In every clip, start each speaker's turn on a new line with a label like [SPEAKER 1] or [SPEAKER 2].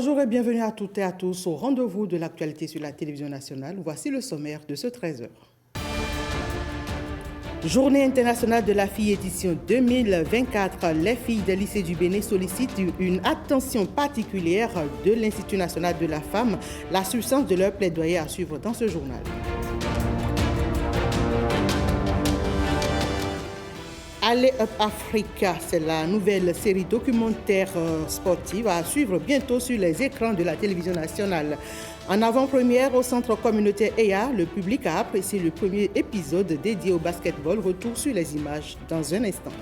[SPEAKER 1] Bonjour et bienvenue à toutes et à tous au rendez-vous de l'actualité sur la télévision nationale. Voici le sommaire de ce 13h. Journée internationale de la fille édition 2024. Les filles des lycées du Bénin sollicitent une attention particulière de l'Institut national de la femme. La substance de leur plaidoyer à suivre dans ce journal. Allez Up Africa, c'est la nouvelle série documentaire sportive à suivre bientôt sur les écrans de la télévision nationale. En avant-première au centre communautaire EA, le public a apprécié le premier épisode dédié au basketball. Retour sur les images dans un instant.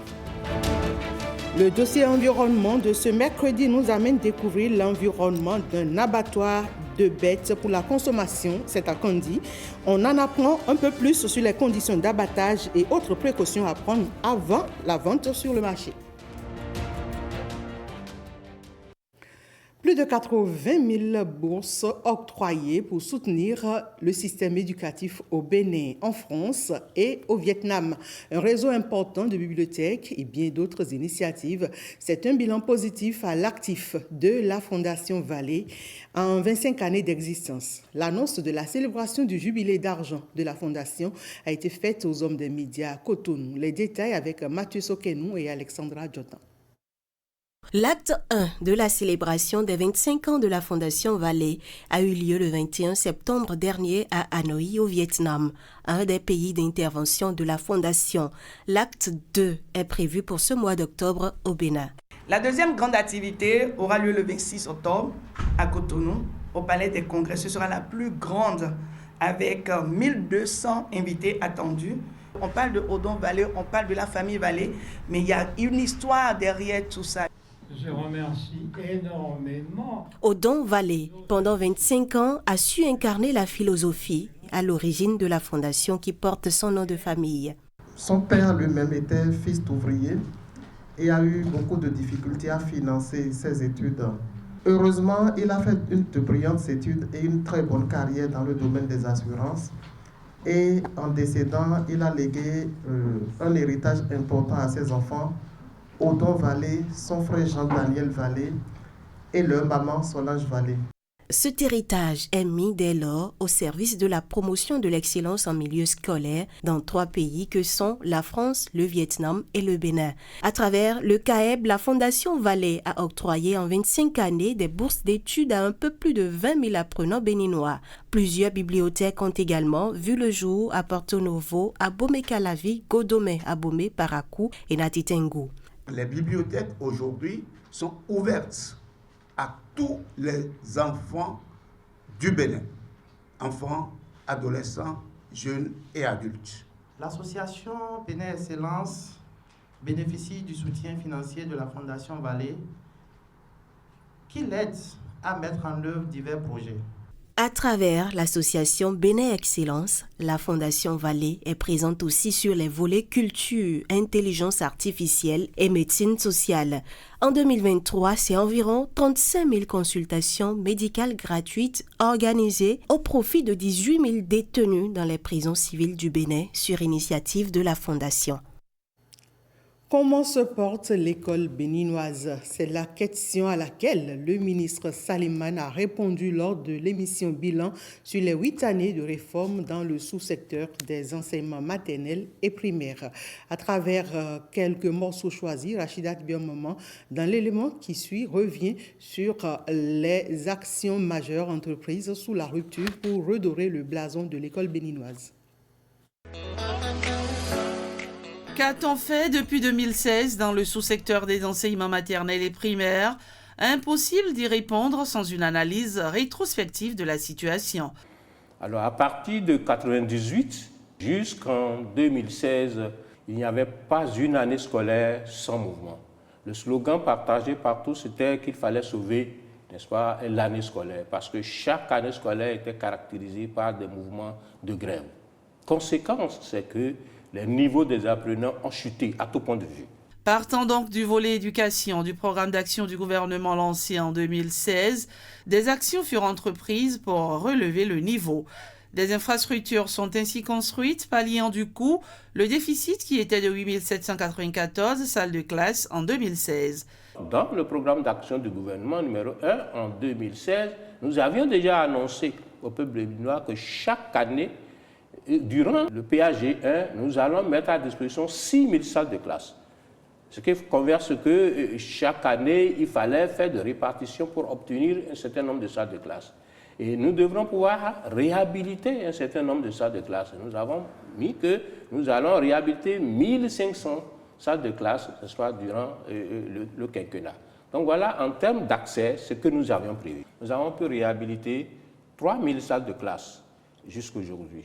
[SPEAKER 1] Le dossier environnement de ce mercredi nous amène à découvrir l'environnement d'un abattoir de bêtes pour la consommation, c'est à Kandi. On en apprend un peu plus sur les conditions d'abattage et autres précautions à prendre avant la vente sur le marché. Plus de 80 000 bourses octroyées pour soutenir le système éducatif au Bénin, en France et au Vietnam. Un réseau important de bibliothèques et bien d'autres initiatives. C'est un bilan positif à l'actif de la Fondation Vallée en 25 années d'existence. L'annonce de la célébration du jubilé d'argent de la Fondation a été faite aux hommes des médias à Cotonou. Les détails avec Mathieu Sokenou et Alexandra Djotan.
[SPEAKER 2] L'acte 1 de la célébration des 25 ans de la Fondation Vallée a eu lieu le 21 septembre dernier à Hanoï, au Vietnam, un des pays d'intervention de la Fondation. L'acte 2 est prévu pour ce mois d'octobre au Bénin.
[SPEAKER 3] La deuxième grande activité aura lieu le 26 octobre à Cotonou, au Palais des Congrès. Ce sera la plus grande avec 1200 invités attendus. On parle de Odon Vallée, on parle de la famille Vallée, mais il y a une histoire derrière tout ça.
[SPEAKER 4] Je remercie énormément.
[SPEAKER 2] Odon Vallée, pendant 25 ans, a su incarner la philosophie à l'origine de la fondation qui porte son nom de famille.
[SPEAKER 5] Son père lui-même était fils d'ouvrier et a eu beaucoup de difficultés à financer ses études. Heureusement, il a fait de brillantes études et une très bonne carrière dans le domaine des assurances. Et en décédant, il a légué un héritage important à ses enfants, Odon Vallée, son frère Jean-Daniel Vallée et leur maman Solange Vallée.
[SPEAKER 2] Cet héritage est mis dès lors au service de la promotion de l'excellence en milieu scolaire dans 3 pays que sont la France, le Vietnam et le Bénin. À travers le CAEB, la Fondation Vallée a octroyé en 25 années des bourses d'études à un peu plus de 20 000 apprenants béninois. Plusieurs bibliothèques ont également vu le jour à Porto Novo, à Bomé-Calavi, Godomé, Abomey, Parakou et Natitengu.
[SPEAKER 6] Les bibliothèques aujourd'hui sont ouvertes à tous les enfants du Bénin, enfants, adolescents, jeunes et adultes.
[SPEAKER 7] L'association Bénin Excellence bénéficie du soutien financier de la Fondation Vallée qui l'aide à mettre en œuvre divers projets.
[SPEAKER 2] À travers l'association Bénin Excellence, la Fondation Vallée est présente aussi sur les volets culture, intelligence artificielle et médecine sociale. En 2023, c'est environ 35 000 consultations médicales gratuites organisées au profit de 18 000 détenus dans les prisons civiles du Bénin sur initiative de la Fondation.
[SPEAKER 1] Comment se porte l'école béninoise? C'est la question à laquelle le ministre Saliman a répondu lors de l'émission Bilan sur les 8 années de réforme dans le sous-secteur des enseignements maternels et primaires. À travers quelques morceaux choisis, Rachida Biommoment, dans l'élément qui suit, revient sur les actions majeures entreprises sous la rupture pour redorer le blason de l'école béninoise.
[SPEAKER 8] Qu'a-t-on fait depuis 2016 dans le sous-secteur des enseignements maternels et primaires? Impossible d'y répondre sans une analyse rétrospective de la situation.
[SPEAKER 9] Alors, à partir de 1998 jusqu'en 2016, il n'y avait pas une année scolaire sans mouvement. Le slogan partagé partout, c'était qu'il fallait sauver, n'est-ce pas, l'année scolaire, parce que chaque année scolaire était caractérisée par des mouvements de grève. Conséquence, c'est que les niveaux des apprenants ont chuté à tout point de vue.
[SPEAKER 8] Partant donc du volet éducation du programme d'action du gouvernement lancé en 2016, des actions furent entreprises pour relever le niveau. Des infrastructures sont ainsi construites, palliant du coup le déficit qui était de 8 794 salles de classe en 2016.
[SPEAKER 9] Dans le programme d'action du gouvernement numéro 1 en 2016, nous avions déjà annoncé au peuple béninois que chaque année, durant le PAG1, nous allons mettre à disposition 6 000 salles de classe. Ce qui converse que chaque année, il fallait faire de répartition pour obtenir un certain nombre de salles de classe. Et nous devrons pouvoir réhabiliter un certain nombre de salles de classe. Nous avons mis que nous allons réhabiliter 1500 salles de classe, ce soit durant le quinquennat. Donc voilà, en termes d'accès, ce que nous avions prévu. Nous avons pu réhabiliter 3000 salles de classe jusqu'à aujourd'hui.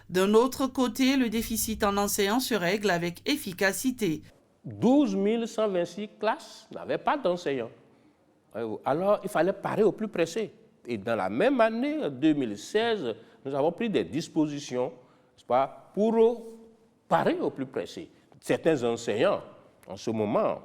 [SPEAKER 8] D'un autre côté, le déficit en enseignants se règle avec efficacité.
[SPEAKER 9] 12 126 classes n'avaient pas d'enseignants. Alors, il fallait parer au plus pressé. Et dans la même année, en 2016, nous avons pris des dispositions, n'est-ce pas, pour parer au plus pressé. Certains enseignants, en ce moment,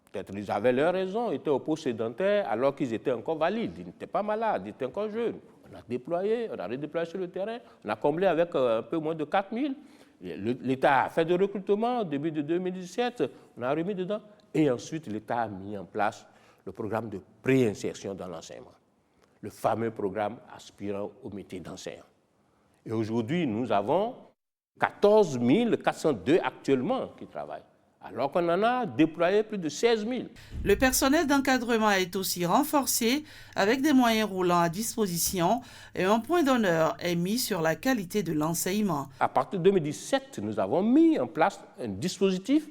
[SPEAKER 9] peut-être ils avaient leur raison, étaient au poste sédentaire alors qu'ils étaient encore valides, ils n'étaient pas malades, ils étaient encore jeunes. On a redéployé sur le terrain, on a comblé avec un peu moins de 4 000. L'État a fait des recrutements au début de 2017, on a remis dedans. Et ensuite, l'État a mis en place le programme de préinsertion dans l'enseignement, le fameux programme aspirant au métier d'enseignant. Et aujourd'hui, nous avons 14 402 actuellement qui travaillent, alors qu'on en a déployé plus de 16 000.
[SPEAKER 8] Le personnel d'encadrement est aussi renforcé avec des moyens roulants à disposition et un point d'honneur est mis sur la qualité de l'enseignement.
[SPEAKER 9] À partir de 2017, nous avons mis en place un dispositif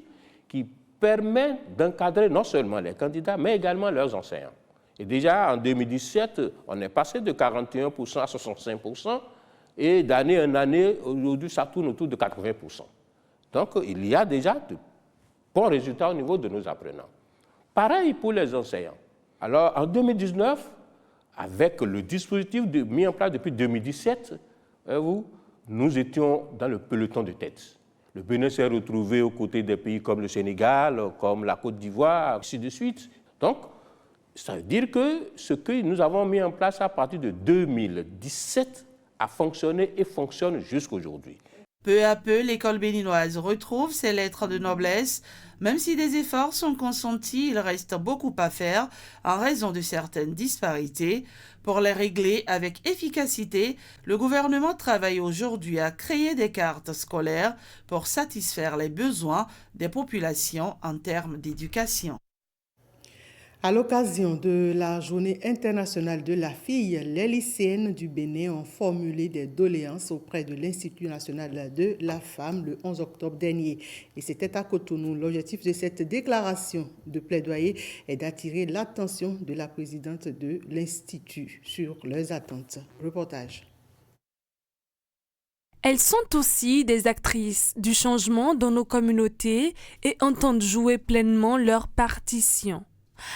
[SPEAKER 9] qui permet d'encadrer non seulement les candidats, mais également leurs enseignants. Et déjà, en 2017, on est passé de 41% à 65%, et d'année en année, aujourd'hui, ça tourne autour de 80%. Donc, il y a déjà de bons résultats au niveau de nos apprenants. Pareil pour les enseignants. Alors, en 2019, avec le dispositif mis en place depuis 2017, nous étions dans le peloton de tête. Le Bénin s'est retrouvé aux côtés des pays comme le Sénégal, comme la Côte d'Ivoire, ainsi de suite. Donc, ça veut dire que ce que nous avons mis en place à partir de 2017 a fonctionné et fonctionne jusqu'aujourd'hui.
[SPEAKER 8] Peu à peu, l'école béninoise retrouve ses lettres de noblesse. Même si des efforts sont consentis, il reste beaucoup à faire en raison de certaines disparités. Pour les régler avec efficacité, le gouvernement travaille aujourd'hui à créer des cartes scolaires pour satisfaire les besoins des populations en termes d'éducation.
[SPEAKER 1] À l'occasion de la Journée internationale de la fille, les lycéennes du Bénin ont formulé des doléances auprès de l'Institut national de la femme le 11 octobre dernier. Et c'était à Cotonou. L'objectif de cette déclaration de plaidoyer est d'attirer l'attention de la présidente de l'Institut sur leurs attentes. Reportage.
[SPEAKER 10] Elles sont aussi des actrices du changement dans nos communautés et entendent jouer pleinement leur partition.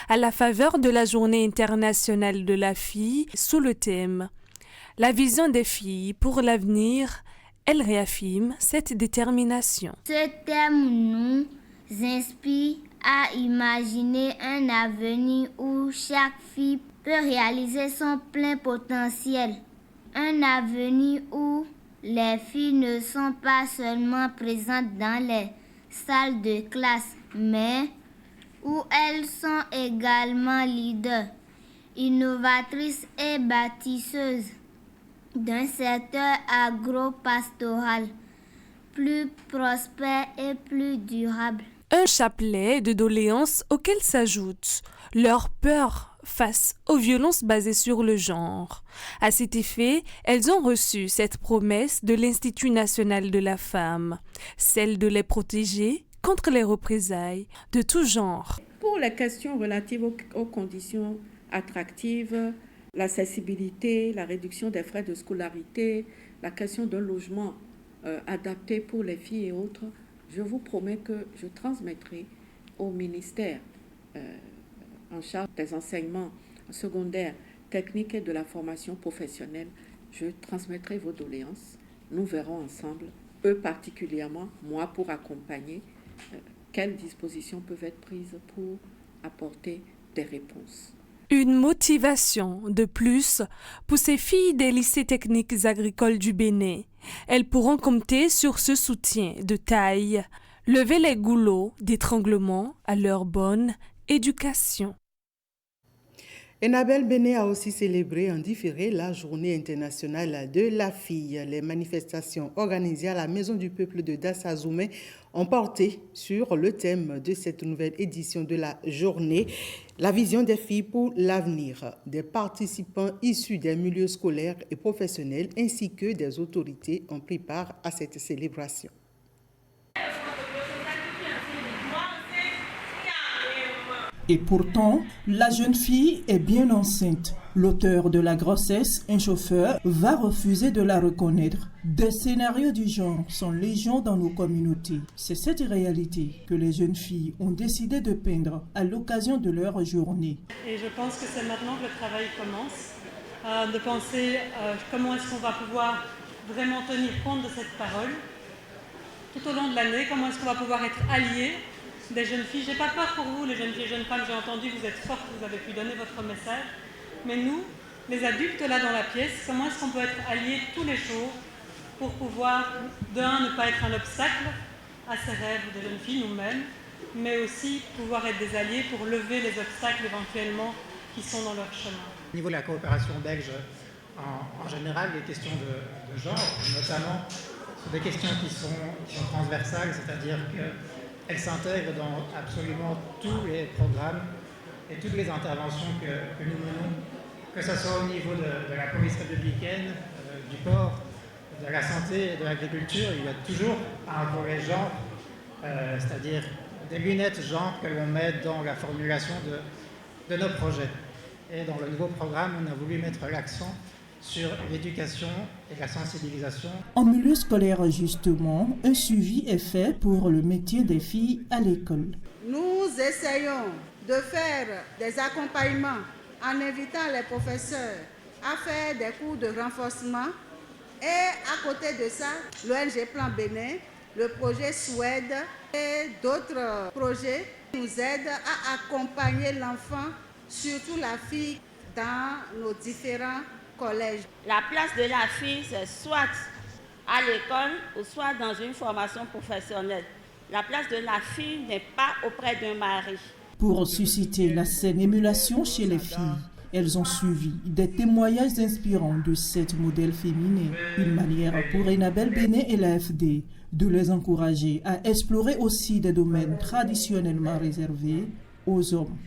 [SPEAKER 10] À la faveur de la Journée internationale de la fille, sous le thème « La vision des filles pour l'avenir », elle réaffirme cette détermination.
[SPEAKER 11] Ce thème nous inspire à imaginer un avenir où chaque fille peut réaliser son plein potentiel. Un avenir où les filles ne sont pas seulement présentes dans les salles de classe, mais où elles sont également leaders, innovatrices et bâtisseuses d'un secteur agro-pastoral plus prospère et plus durable.
[SPEAKER 10] Un chapelet de doléances auxquelles s'ajoute leur peur face aux violences basées sur le genre. À cet effet, elles ont reçu cette promesse de l'Institut national de la femme, celle de les protéger contre les représailles de tout genre.
[SPEAKER 12] Pour les questions relatives aux conditions attractives, l'accessibilité, la réduction des frais de scolarité, la question d'un logement adapté pour les filles et autres, je vous promets que je transmettrai au ministère en charge des enseignements secondaires, techniques et de la formation professionnelle. Je transmettrai vos doléances. Nous verrons ensemble, eux particulièrement, moi pour accompagner, quelles dispositions peuvent être prises pour apporter des réponses.
[SPEAKER 10] Une motivation de plus pour ces filles des lycées techniques agricoles du Bénin. Elles pourront compter sur ce soutien de taille, lever les goulots d'étranglement à leur bonne éducation.
[SPEAKER 1] Enabel Bene a aussi célébré en différé la Journée internationale de la fille. Les manifestations organisées à la Maison du Peuple de Dassazoumé ont porté sur le thème de cette nouvelle édition de la journée, la vision des filles pour l'avenir. Des participants issus des milieux scolaires et professionnels ainsi que des autorités ont pris part à cette célébration.
[SPEAKER 13] Et pourtant, la jeune fille est bien enceinte. L'auteur de la grossesse, un chauffeur, va refuser de la reconnaître. Des scénarios du genre sont légion dans nos communautés. C'est cette réalité que les jeunes filles ont décidé de peindre à l'occasion de leur journée.
[SPEAKER 14] Et je pense que c'est maintenant que le travail commence, de penser comment est-ce qu'on va pouvoir vraiment tenir compte de cette parole tout au long de l'année, comment est-ce qu'on va pouvoir être alliés des jeunes filles. J'ai pas peur pour vous, les jeunes filles et jeunes femmes, j'ai entendu, vous êtes fortes, vous avez pu donner votre message. Mais nous, les adultes là dans la pièce, comment est-ce qu'on peut être alliés tous les jours pour pouvoir, ne pas être un obstacle à ces rêves des jeunes filles nous-mêmes, mais aussi pouvoir être des alliés pour lever les obstacles éventuellement qui sont dans leur chemin.
[SPEAKER 15] Au niveau de la coopération belge, en général, les questions de genre, notamment, sont des questions qui sont transversales, c'est-à-dire qu'elles s'intègrent dans absolument tous les programmes et toutes les interventions que nous menons, que ce soit au niveau de la police républicaine, du port, de la santé et de l'agriculture. Il y a toujours un volet genre, c'est-à-dire des lunettes genre que l'on met dans la formulation de nos projets. Et dans le nouveau programme, on a voulu mettre l'accent sur l'éducation et la sensibilisation.
[SPEAKER 13] En milieu scolaire, justement, un suivi est fait pour le métier des filles à l'école.
[SPEAKER 16] Nous essayons de faire des accompagnements en invitant les professeurs à faire des cours de renforcement. Et à côté de ça, l'ONG Plan Bénin, le projet Suède et d'autres projets nous aident à accompagner l'enfant, surtout la fille, dans nos différents collèges.
[SPEAKER 17] La place de la fille, c'est soit à l'école ou soit dans une formation professionnelle. La place de la fille n'est pas auprès d'un mari.
[SPEAKER 13] Pour susciter la saine émulation chez les filles, elles ont suivi des témoignages inspirants de cette modèle féminin. Une manière pour Enabel Bene et l'AFD de les encourager à explorer aussi des domaines traditionnellement réservés aux hommes.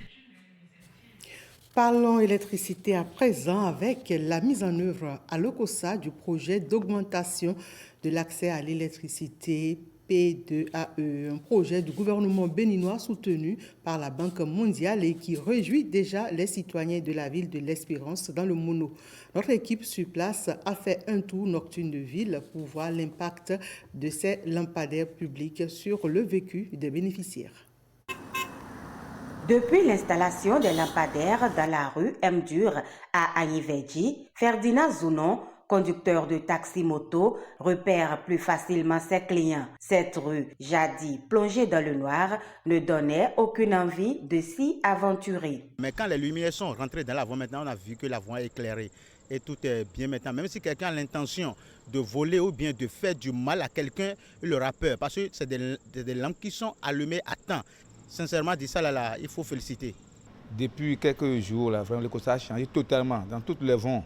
[SPEAKER 1] Parlons électricité à présent avec la mise en œuvre à l'OCOSA du projet d'augmentation de l'accès à l'électricité P2AE, un projet du gouvernement béninois soutenu par la Banque mondiale et qui réjouit déjà les citoyens de la ville de l'Espérance dans le Mono. Notre équipe sur place a fait un tour nocturne de ville pour voir l'impact de ces lampadaires publics sur le vécu des bénéficiaires.
[SPEAKER 18] Depuis l'installation des lampadaires dans la rue Mdur à Agnivedji, Ferdinand Zounon, conducteur de taxi-moto, repère plus facilement ses clients. Cette rue, jadis plongée dans le noir, ne donnait aucune envie de s'y aventurer.
[SPEAKER 19] Mais quand les lumières sont rentrées dans la voie, maintenant on a vu que la voie est éclairée et tout est bien maintenant. Même si quelqu'un a l'intention de voler ou bien de faire du mal à quelqu'un, il aura peur parce que c'est des lampes qui sont allumées à temps. Sincèrement, dit ça, là, il faut féliciter.
[SPEAKER 20] Depuis quelques jours, là, vraiment, le constat a changé totalement dans toutes les vents.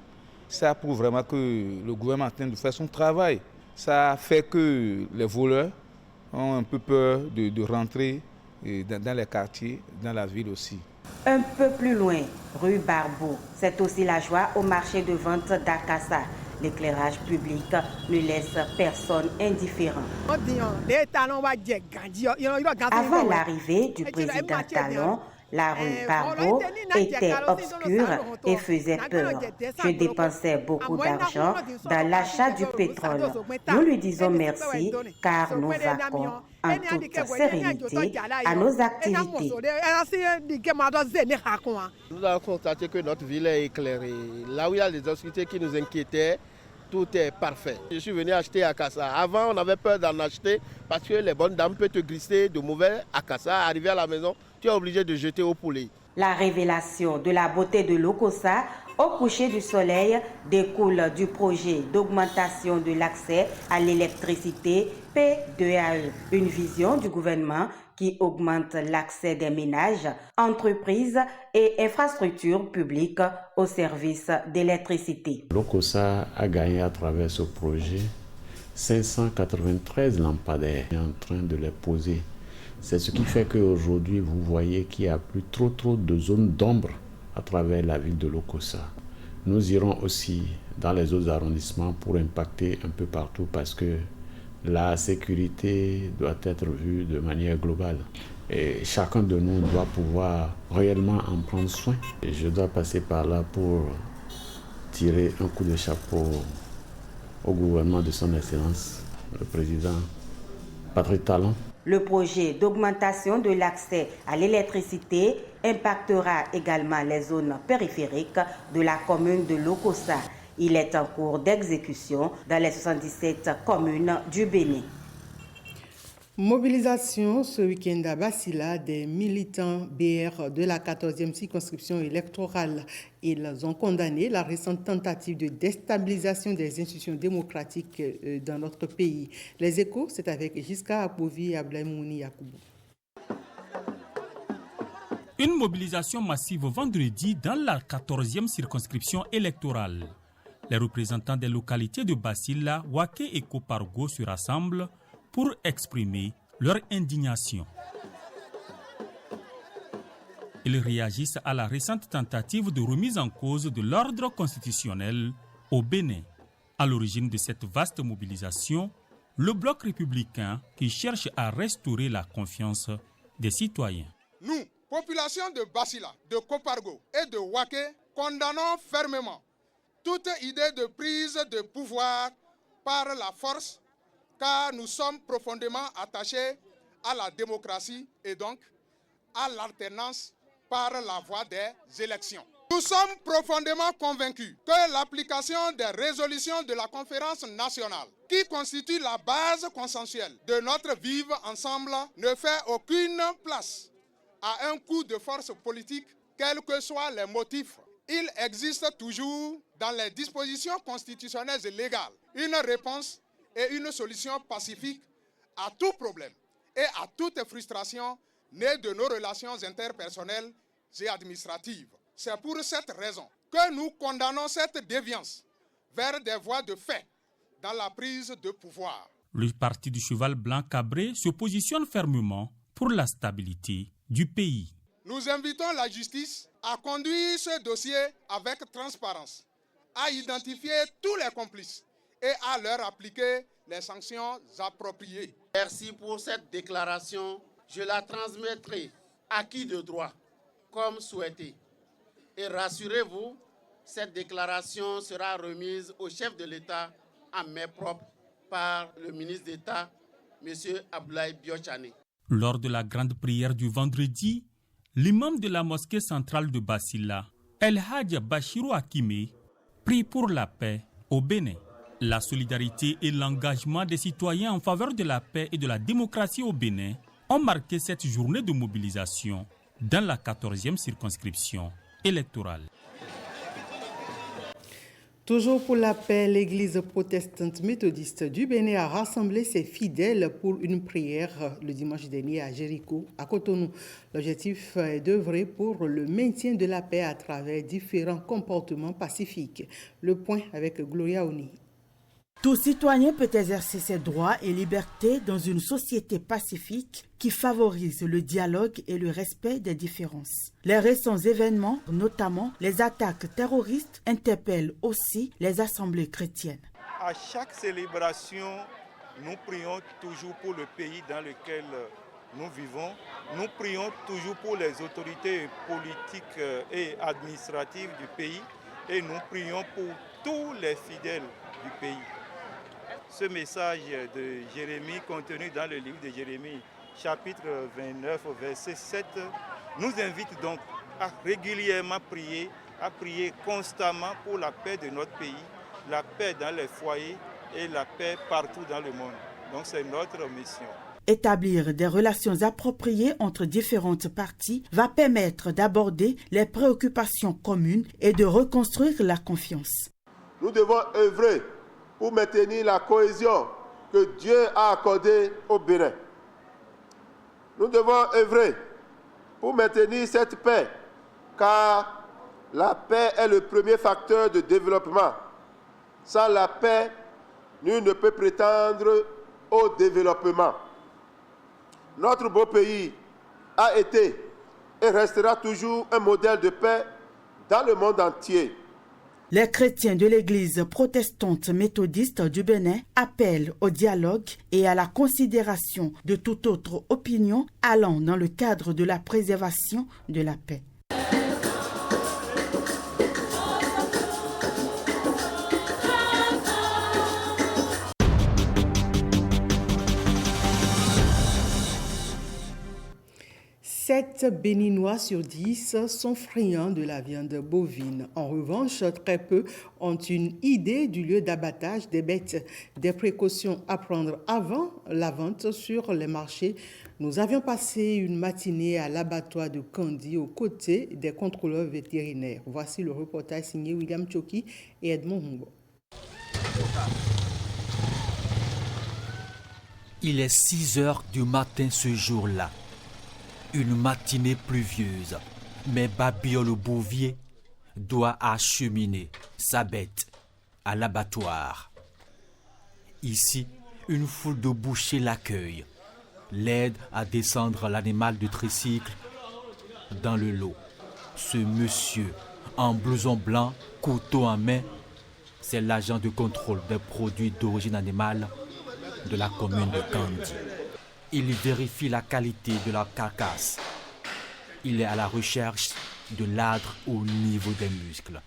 [SPEAKER 20] Ça prouve vraiment que le gouvernement est en train de faire son travail. Ça fait que les voleurs ont un peu peur de rentrer dans les quartiers, dans la ville aussi.
[SPEAKER 18] Un peu plus loin, rue Barbeau, c'est aussi la joie au marché de vente d'Akassa. L'éclairage public ne laisse personne indifférent. Avant l'arrivée du président Talon, la rue Barbeau était obscure et faisait peur. Je dépensais beaucoup d'argent dans l'achat du pétrole. Nous lui disons merci car nous vaquons en toute sérénité à nos activités.
[SPEAKER 21] Nous avons constaté que notre ville est éclairée. Là où il y a les obscurités qui nous inquiétaient, tout est parfait. Je suis venu acheter à Akassa. Avant, on avait peur d'en acheter parce que les bonnes dames peuvent te glisser de mauvais Akassa. Arrivé à la maison, tu es obligé de jeter au poulet.
[SPEAKER 18] La révélation de la beauté de l'Okosa au coucher du soleil découle du projet d'augmentation de l'accès à l'électricité P2AE, une vision du gouvernement qui augmente l'accès des ménages, entreprises et infrastructures publiques au service d'électricité.
[SPEAKER 3] L'OCOSA a gagné à travers ce projet 593 lampadaires. On est en train de les poser. C'est ce qui fait qu'aujourd'hui, vous voyez qu'il n'y a plus trop de zones d'ombre à travers la ville de l'OCOSA. Nous irons aussi dans les autres arrondissements pour impacter un peu partout parce que la sécurité doit être vue de manière globale. Et chacun de nous doit pouvoir réellement en prendre soin. Et je dois passer par là pour tirer un coup de chapeau au gouvernement de son Excellence, le président Patrick Talon.
[SPEAKER 18] Le projet d'augmentation de l'accès à l'électricité impactera également les zones périphériques de la commune de l'OCOSA. Il est en cours d'exécution dans les 77 communes du Bénin.
[SPEAKER 1] Mobilisation ce week-end à Basila des militants BR de la 14e circonscription électorale. Ils ont condamné la récente tentative de déstabilisation des institutions démocratiques dans notre pays. Les Échos, c'est avec Jiska Apovi et Ablaïmouni Yakoubou.
[SPEAKER 22] Une mobilisation massive vendredi dans la 14e circonscription électorale. Les représentants des localités de Basila, Waké et Kopargo se rassemblent pour exprimer leur indignation. Ils réagissent à la récente tentative de remise en cause de l'ordre constitutionnel au Bénin. À l'origine de cette vaste mobilisation, le bloc républicain qui cherche à restaurer la confiance des citoyens.
[SPEAKER 23] Nous, population de Basila, de Kopargo et de Waké, condamnons fermement toute idée de prise de pouvoir par la force, car nous sommes profondément attachés à la démocratie et donc à l'alternance par la voie des élections. Nous sommes profondément convaincus que l'application des résolutions de la conférence nationale, qui constitue la base consensuelle de notre vivre ensemble, ne fait aucune place à un coup de force politique, quels que soient les motifs. Il existe toujours dans les dispositions constitutionnelles et légales une réponse et une solution pacifique à tout problème et à toute frustration née de nos relations interpersonnelles et administratives. C'est pour cette raison que nous condamnons cette déviance vers des voies de fait dans la prise de pouvoir.
[SPEAKER 22] Le parti du cheval blanc cabré se positionne fermement pour la stabilité du pays.
[SPEAKER 23] Nous invitons la justice à conduire ce dossier avec transparence, à identifier tous les complices et à leur appliquer les sanctions appropriées.
[SPEAKER 21] Merci pour cette déclaration. Je la transmettrai à qui de droit, comme souhaité. Et rassurez-vous, cette déclaration sera remise au chef de l'État en main propre par le ministre d'État, M. Abdoulaye Biochane.
[SPEAKER 22] Lors de la grande prière du vendredi, l'imam de la mosquée centrale de Basila, El Hadj Bachirou Akime, prie pour la paix au Bénin. La solidarité et l'engagement des citoyens en faveur de la paix et de la démocratie au Bénin ont marqué cette journée de mobilisation dans la 14e circonscription électorale.
[SPEAKER 1] Toujours pour la paix, l'église protestante méthodiste du Bénin a rassemblé ses fidèles pour une prière le dimanche dernier à Jéricho, à Cotonou. L'objectif est d'œuvrer pour le maintien de la paix à travers différents comportements pacifiques. Le point avec Gloria Oni.
[SPEAKER 24] Tout citoyen peut exercer ses droits et libertés dans une société pacifique qui favorise le dialogue et le respect des différences. Les récents événements, notamment les attaques terroristes, interpellent aussi les assemblées chrétiennes.
[SPEAKER 25] À chaque célébration, nous prions toujours pour le pays dans lequel nous vivons. Nous prions toujours pour les autorités politiques et administratives du pays et nous prions pour tous les fidèles du pays. Ce message de Jérémie contenu dans le livre de Jérémie, chapitre 29, verset 7, nous invite donc à régulièrement prier, à prier constamment pour la paix de notre pays, la paix dans les foyers et la paix partout dans le monde. Donc c'est notre mission.
[SPEAKER 24] Établir des relations appropriées entre différentes parties va permettre d'aborder les préoccupations communes et de reconstruire la confiance.
[SPEAKER 26] Nous devons œuvrer pour maintenir la cohésion que Dieu a accordée au Bénin. Nous devons œuvrer pour maintenir cette paix, car la paix est le premier facteur de développement. Sans la paix, nul ne peut prétendre au développement. Notre beau pays a été et restera toujours un modèle de paix dans le monde entier.
[SPEAKER 24] Les chrétiens de l'Église protestante méthodiste du Bénin appellent au dialogue et à la considération de toute autre opinion allant dans le cadre de la préservation de la paix.
[SPEAKER 1] Sept Béninois sur 10 sont friands de la viande bovine. En revanche, très peu ont une idée du lieu d'abattage des bêtes. Des précautions à prendre avant la vente sur les marchés. Nous avions passé une matinée à l'abattoir de Kandi aux côtés des contrôleurs vétérinaires. Voici le reportage signé William Choki et Edmond Humbo.
[SPEAKER 2] Il est 6 heures du matin ce jour-là. Une matinée pluvieuse, mais Babiole Bouvier doit acheminer sa bête à l'abattoir. Ici, une foule de bouchers l'accueille, l'aide à descendre l'animal de tricycle dans le lot. Ce monsieur, en blouson blanc, couteau en main, c'est l'agent de contrôle des produits d'origine animale de la commune de Kandi. Il vérifie la qualité de la carcasse. Il est à la recherche de l'âtre au niveau des muscles.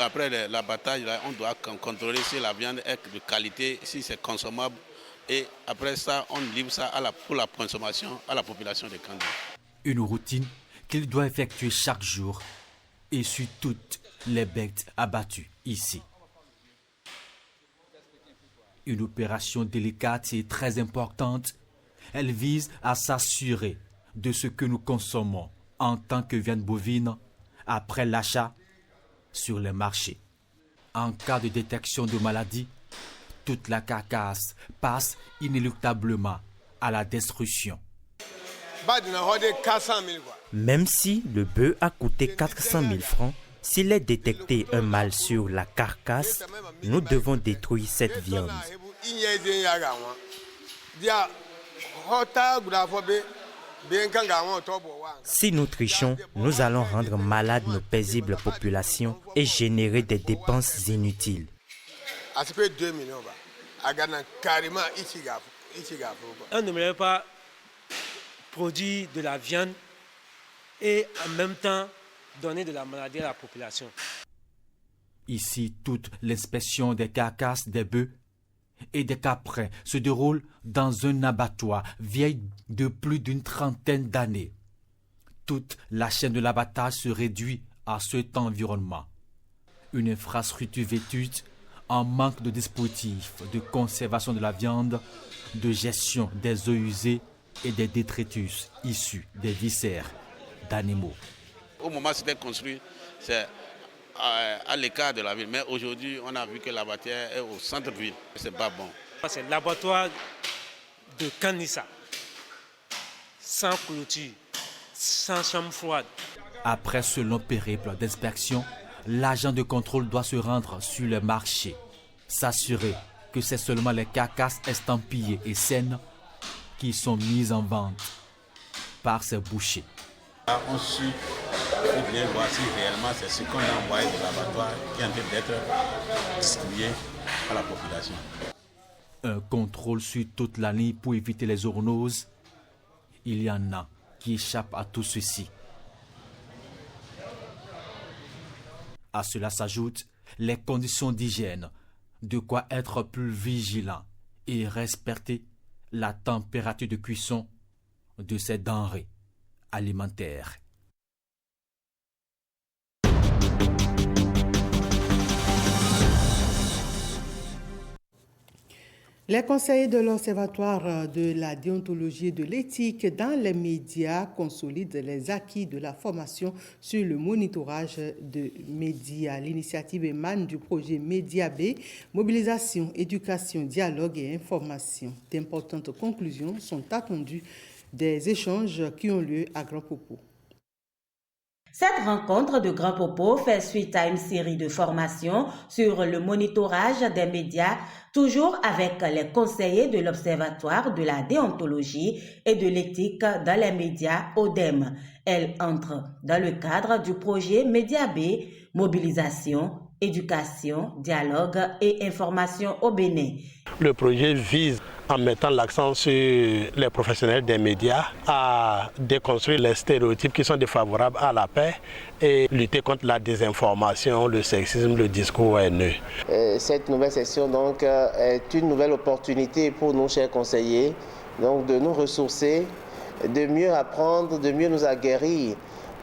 [SPEAKER 4] Après l'abattage, on doit contrôler si la viande est de qualité, si c'est consommable. Et après ça, on livre ça pour la consommation à la population de Kandi.
[SPEAKER 2] Une routine qu'il doit effectuer chaque jour et sur toutes les bêtes abattues ici. Une opération délicate et très importante. Elle vise à s'assurer de ce que nous consommons en tant que viande bovine après l'achat sur les marchés. En cas de détection de maladie, toute la carcasse passe inéluctablement à la destruction.
[SPEAKER 5] Même si le bœuf a coûté 400 000 francs, s'il est détecté un mal sur la carcasse, nous devons détruire cette viande. Si nous trichons, nous allons rendre malades nos paisibles populations et générer des dépenses inutiles.
[SPEAKER 6] On ne devrait pas produire de la viande et en même temps donner de la maladie à la population.
[SPEAKER 2] Ici, toute l'inspection des carcasses des bœufs et des caprins se déroule dans un abattoir vieil de plus d'une trentaine d'années. Toute la chaîne de l'abattage se réduit à cet environnement. Une infrastructure vétuste en manque de dispositifs de conservation de la viande, de gestion des eaux usées et des détritus issus des viscères d'animaux.
[SPEAKER 4] Au moment où c'était construit, c'est à l'écart de la ville. Mais aujourd'hui, on a vu que l'abattoir est au centre-ville. C'est pas bon.
[SPEAKER 6] C'est l'abattoir de Kanissa, sans clôture, sans chambre froide.
[SPEAKER 2] Après ce long périple d'inspection, l'agent de contrôle doit se rendre sur le marché, s'assurer que c'est seulement les carcasses estampillées et saines qui sont mises en vente par ces bouchers.
[SPEAKER 4] Là, on suit pour bien voir si réellement c'est ce qu'on a envoyé de l'abattoir qui est en train d'être distribué à la population.
[SPEAKER 2] Un contrôle sur toute la ligne pour éviter les zoonoses. Il y en a qui échappent à tout ceci. À cela s'ajoutent les conditions d'hygiène, de quoi être plus vigilant et respecter la température de cuisson de ces denrées alimentaires.
[SPEAKER 1] Les conseillers de l'Observatoire de la déontologie et de l'éthique dans les médias consolident les acquis de la formation sur le monitorage de médias. L'initiative émane du projet Média B, mobilisation, éducation, dialogue et information. D'importantes conclusions sont attendues des échanges qui ont lieu à Grand Popo.
[SPEAKER 18] Cette rencontre de Grand Popo fait suite à une série de formations sur le monitorage des médias, toujours avec les conseillers de l'Observatoire de la déontologie et de l'éthique dans les médias ODEM. Elle entre dans le cadre du projet Média B, mobilisation, éducation, dialogue et information au Bénin.
[SPEAKER 7] Le projet vise, en mettant l'accent sur les professionnels des médias, à déconstruire les stéréotypes qui sont défavorables à la paix et lutter contre la désinformation, le sexisme, le discours haineux.
[SPEAKER 8] Cette nouvelle session donc, est une nouvelle opportunité pour nous, chers conseillers, donc, de nous ressourcer, de mieux apprendre, de mieux nous aguerrir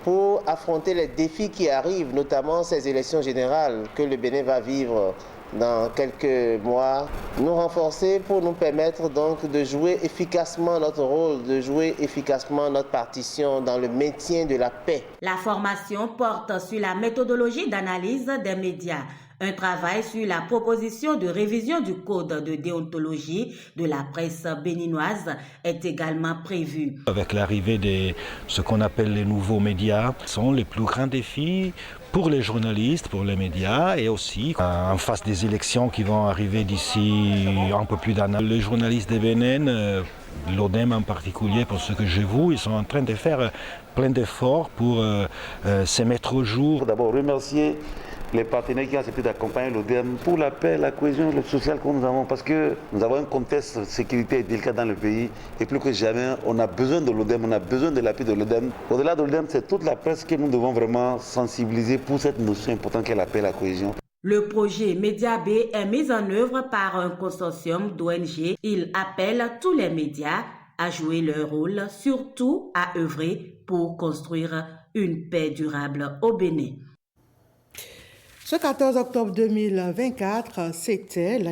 [SPEAKER 8] pour affronter les défis qui arrivent, notamment ces élections générales que le Bénin va vivre dans quelques mois, nous renforcer pour nous permettre donc de jouer efficacement notre rôle, de jouer efficacement notre partition dans le maintien de la paix.
[SPEAKER 18] La formation porte sur la méthodologie d'analyse des médias. Un travail sur la proposition de révision du code de déontologie de la presse béninoise est également prévu.
[SPEAKER 9] Avec l'arrivée de ce qu'on appelle les nouveaux médias, ce sont les plus grands défis pour les journalistes, pour les médias et aussi en face des élections qui vont arriver d'ici un peu plus d'un an. Les journalistes de Bénin, l'ODEM en particulier, pour ce que je vois, ils sont en train de faire plein d'efforts pour se mettre au jour.
[SPEAKER 10] D'abord remercier les partenaires qui ont accepté d'accompagner l'ODEM pour la paix, la cohésion sociale que nous avons, parce que nous avons un contexte de sécurité délicat dans le pays et plus que jamais, on a besoin de l'ODEM, on a besoin de l'appui de l'ODEM. Au-delà de l'ODEM, c'est toute la presse que nous devons vraiment sensibiliser pour cette notion importante qu'est la paix et la cohésion.
[SPEAKER 18] Le projet Média B est mis en œuvre par un consortium d'ONG. Il appelle tous les médias à jouer leur rôle, surtout à œuvrer pour construire une paix durable au Bénin.
[SPEAKER 1] Ce 14 octobre 2024, c'était le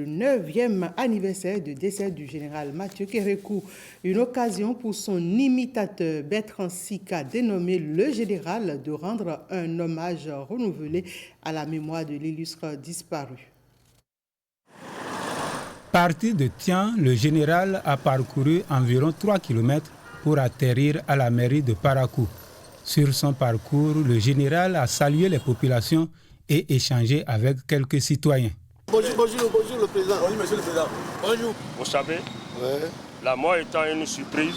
[SPEAKER 1] 9e anniversaire du décès du général Mathieu Kérékou. Une occasion pour son imitateur Bertrand Sika, dénommé le général, de rendre un hommage renouvelé à la mémoire de l'illustre disparu.
[SPEAKER 11] Parti de Tian, le général a parcouru environ 3 km pour atterrir à la mairie de Parakou. Sur son parcours, le général a salué les populations et échangé avec quelques citoyens.
[SPEAKER 12] Bonjour le président. Bonjour monsieur le président. Bonjour.
[SPEAKER 27] Vous savez, la mort étant une surprise,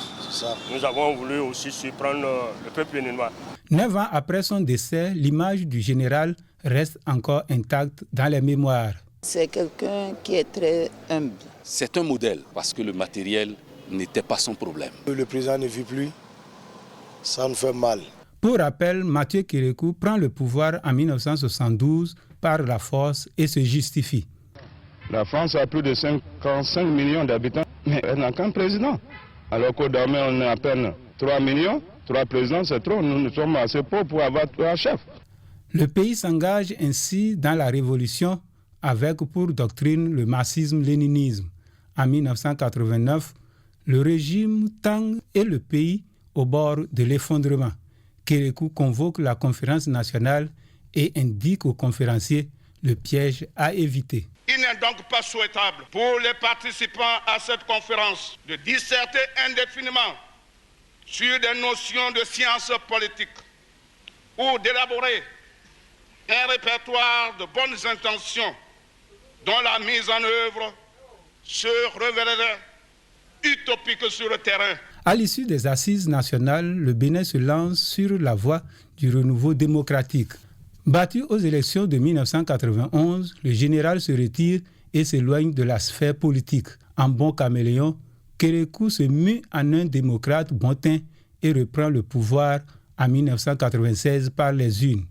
[SPEAKER 27] nous avons voulu aussi surprendre le peuple béninois.
[SPEAKER 11] 9 ans après son décès, l'image du général reste encore intacte dans les mémoires.
[SPEAKER 28] C'est quelqu'un qui est très humble.
[SPEAKER 29] C'est un modèle parce que le matériel n'était pas son problème.
[SPEAKER 12] Le président ne vit plus. Ça nous fait mal.
[SPEAKER 11] Pour rappel, Mathieu Kérékou prend le pouvoir en 1972 par la force et se justifie.
[SPEAKER 30] La France a plus de 55 millions d'habitants, mais elle n'a qu'un président. Alors qu'au Damé, on a à peine 3 millions. 3 présidents, c'est trop. Nous sommes assez pauvres pour avoir 3 chefs.
[SPEAKER 11] Le pays s'engage ainsi dans la révolution avec pour doctrine le marxisme-léninisme. En 1989, le régime tend et le pays au bord de l'effondrement. Kérékou convoque la conférence nationale et indique aux conférenciers le piège à éviter.
[SPEAKER 27] Il n'est donc pas souhaitable pour les participants à cette conférence de disserter indéfiniment sur des notions de sciences politiques ou d'élaborer un répertoire de bonnes intentions dont la mise en œuvre se révélerait utopique sur le terrain.
[SPEAKER 11] À l'issue des assises nationales, le Bénin se lance sur la voie du renouveau démocratique. Battu aux élections de 1991, le général se retire et s'éloigne de la sphère politique. En bon caméléon, Kérékou se mue en un démocrate bon teint et reprend le pouvoir en 1996 par les urnes.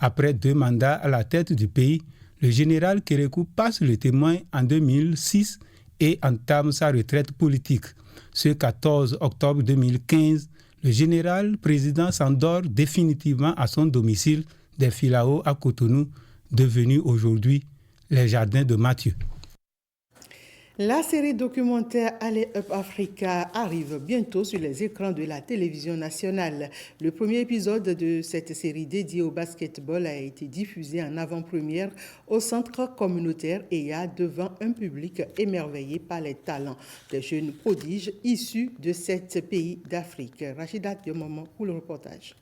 [SPEAKER 11] Après 2 mandats à la tête du pays, le général Kérékou passe le témoin en 2006 et entame sa retraite politique. Ce 14 octobre 2015, le général président s'endort définitivement à son domicile des Filao à Cotonou, devenu aujourd'hui les jardins de Mathieu.
[SPEAKER 1] La série documentaire Allez Up Africa arrive bientôt sur les écrans de la télévision nationale. Le premier épisode de cette série dédiée au basketball a été diffusé en avant-première au centre communautaire EYA devant un public émerveillé par les talents des jeunes prodiges issus de 7 pays d'Afrique. Rachida Diomomo pour le reportage.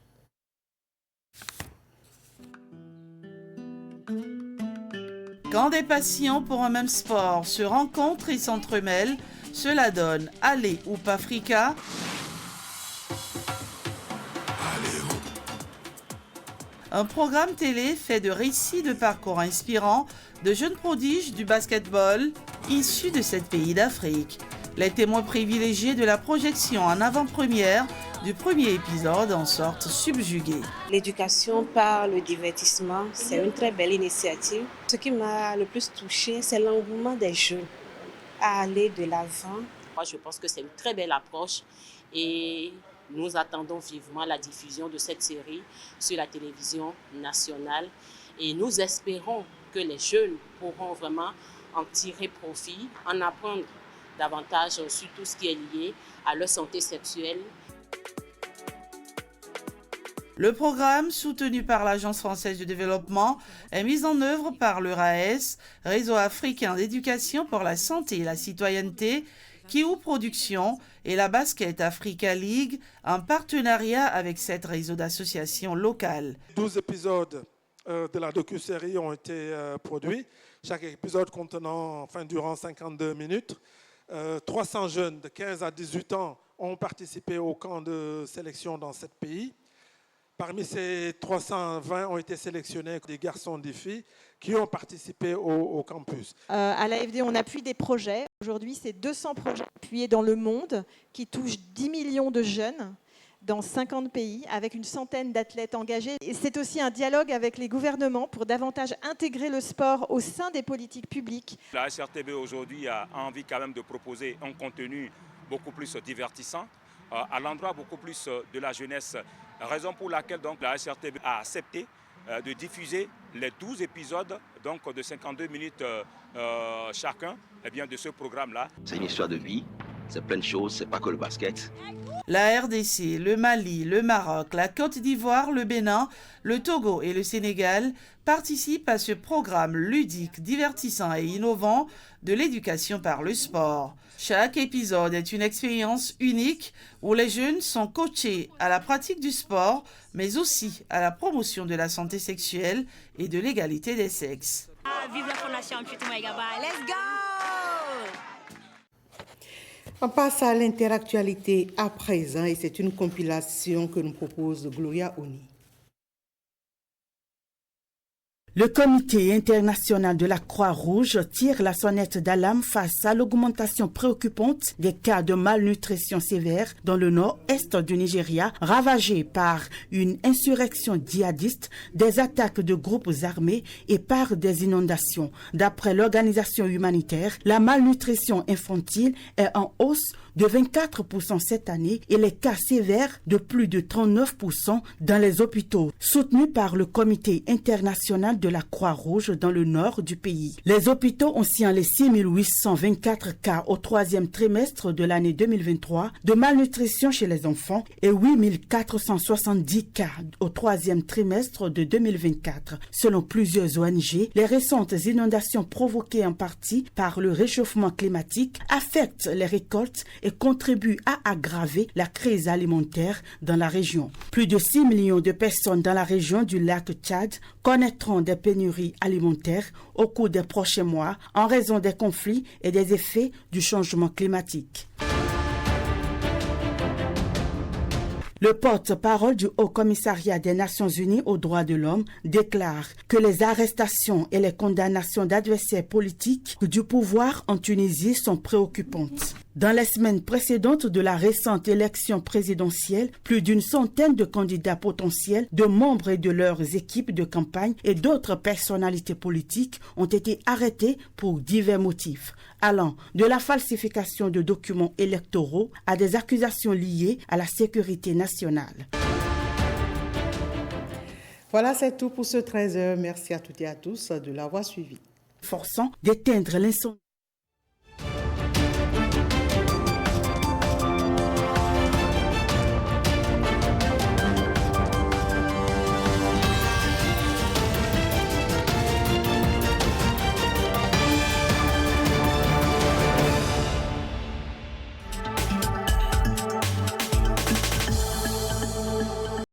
[SPEAKER 24] Quand des passions pour un même sport se rencontrent et s'entremêlent, cela donne Allez Up Africa. Un programme télé fait de récits de parcours inspirants de jeunes prodiges du basketball issus de 7 pays d'Afrique. Les témoins privilégiés de la projection en avant-première du premier épisode en sortent subjugués.
[SPEAKER 3] L'éducation par le divertissement, c'est une très belle initiative. Ce qui m'a le plus touchée, c'est l'engouement des jeunes à aller de l'avant.
[SPEAKER 13] Moi, je pense que c'est une très belle approche et nous attendons vivement la diffusion de cette série sur la télévision nationale et nous espérons que les jeunes pourront vraiment en tirer profit, en apprendre davantage sur tout ce qui est lié à leur santé sexuelle.
[SPEAKER 24] Le programme, soutenu par l'Agence française de développement, est mis en œuvre par le RAES, Réseau africain d'éducation pour la santé et la citoyenneté, Kiou Production et la Basket Africa League, en partenariat avec 7 réseaux d'associations locales.
[SPEAKER 14] 12 épisodes de la docu-série ont été produits, chaque épisode contenant, durant 52 minutes. 300 jeunes de 15 à 18 ans ont participé au camp de sélection dans 7 pays. Parmi ces 320 ont été sélectionnés des garçons et des filles qui ont participé au campus.
[SPEAKER 15] À l'AFD, on appuie des projets. Aujourd'hui, c'est 200 projets appuyés dans le monde qui touchent 10 millions de jeunes dans 50 pays, avec une centaine d'athlètes engagés. Et c'est aussi un dialogue avec les gouvernements pour davantage intégrer le sport au sein des politiques publiques.
[SPEAKER 16] La SRTB aujourd'hui a envie quand même de proposer un contenu beaucoup plus divertissant, à l'endroit beaucoup plus de la jeunesse. Raison pour laquelle donc, la SRTB a accepté de diffuser les 12 épisodes donc, de 52 minutes chacun de ce programme-là.
[SPEAKER 17] C'est une histoire de vie, c'est plein de choses, c'est pas que le basket.
[SPEAKER 24] La RDC, le Mali, le Maroc, la Côte d'Ivoire, le Bénin, le Togo et le Sénégal participent à ce programme ludique, divertissant et innovant de l'éducation par le sport. Chaque épisode est une expérience unique où les jeunes sont coachés à la pratique du sport, mais aussi à la promotion de la santé sexuelle et de l'égalité des sexes.
[SPEAKER 19] Vive la Fondation Amputumaï Gaba, let's go!
[SPEAKER 1] On passe à l'interactualité à présent et c'est une compilation que nous propose Gloria Oni.
[SPEAKER 24] Le Comité international de la Croix-Rouge tire la sonnette d'alarme face à l'augmentation préoccupante des cas de malnutrition sévère dans le nord-est du Nigeria, ravagé par une insurrection djihadiste, des attaques de groupes armés et par des inondations. D'après l'organisation humanitaire, la malnutrition infantile est en hausse de 24% cette année et les cas sévères de plus de 39% dans les hôpitaux, soutenus par le Comité international de la Croix-Rouge dans le nord du pays. Les hôpitaux ont signalé 6824 cas au 3e trimestre de l'année 2023 de malnutrition chez les enfants et 8470 cas au 3e trimestre de 2024. Selon plusieurs ONG, les récentes inondations provoquées en partie par le réchauffement climatique affectent les récoltes et contribuent à aggraver la crise alimentaire dans la région. Plus de 6 millions de personnes dans la région du lac Tchad connaîtront des pénuries alimentaires au cours des prochains mois en raison des conflits et des effets du changement climatique. Le porte-parole du Haut-Commissariat des Nations Unies aux droits de l'homme déclare que les arrestations et les condamnations d'adversaires politiques du pouvoir en Tunisie sont préoccupantes. Dans les semaines précédentes de la récente élection présidentielle, plus d'une centaine de candidats potentiels, de membres et de leurs équipes de campagne et d'autres personnalités politiques ont été arrêtés pour divers motifs, allant de la falsification de documents électoraux à des accusations liées à la sécurité nationale.
[SPEAKER 1] Voilà, c'est tout pour ce 13h. Merci à toutes et à tous de l'avoir suivi.
[SPEAKER 24] Forçant d'éteindre l'incendie.